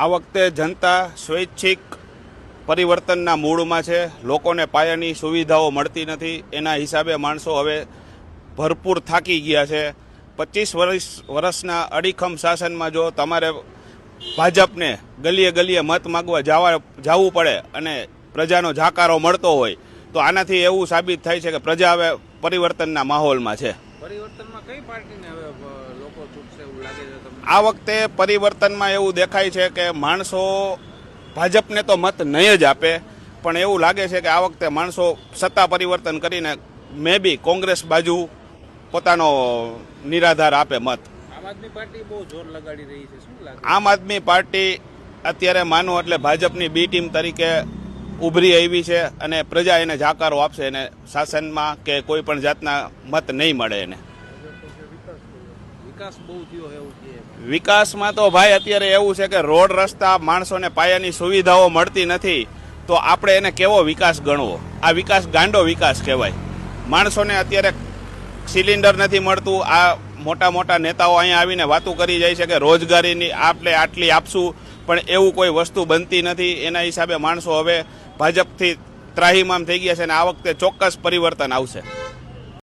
આ વખતે જનતા સ્વૈચ્છિક પરિવર્તનના મૂડમાં છે. લોકોને પાયાની સુવિધાઓ મળતી નથી. એના હિસાબે માણસો હવે ભરપૂર થાકી ગયા છે. 25 વર્ષના અડીખમ શાસનમાં જો તમારે ભાજપને ગલીએ ગલીએ મત માગવા જવું પડે અને પ્રજાનો જાકારો મળતો હોય તો આનાથી એવું સાબિત થાય છે કે પ્રજા હવે પરિવર્તનના માહોલમાં છે. પરિવર્તનમાં કઈ પાર્ટીને હવે લોકો ચૂંટશે એવું લાગે છે તમને? આ વખતે પરિવર્તનમાં એવું દેખાય છે કે માણસો ભાજપને તો મત નહીં જ આપે, પણ એવું લાગે છે કે આ વખતે માણસો સત્તા પરિવર્તન કરીને મે બી કોંગ્રેસ બાજુ પોતાનો નિરાધાર આપે મત. આમ આદમી પાર્ટી બહુ જોર લગાડી રહી છે, શું લાગે? આમ આદમી પાર્ટી અત્યારે માનો એટલે ભાજપની બી ટીમ તરીકે ઉભરી આવી છે અને પ્રજા એને જાકારો આપશે અને શાસનમાં કે કોઈ પણ જાતના મત નહીં મળે એને. વિકાસ બહુ થયો એવું છે. વિકાસમાં તો ભાઈ અત્યારે એવું છે કે રોડ રસ્તા માણસોને પાયાની સુવિધાઓ મળતી નથી તો આપણે એને કેવો વિકાસ ગણવો? આ વિકાસ ગાંડો વિકાસ કહેવાય. માણસોને અત્યારે સિલિન્ડર નથી મળતું. આ મોટા મોટા નેતાઓ અહીંયા આવીને વાતો કરી જાય છે કે રોજગારીની આપણે આટલી આપશું, પણ એવું કોઈ વસ્તુ બનતી નથી. એના હિસાબે માણસો હવે ભાજપથી ત્રાહિમામ થઈ ગયા છે અને આ વખતે ચોક્કસ પરિવર્તન આવશે.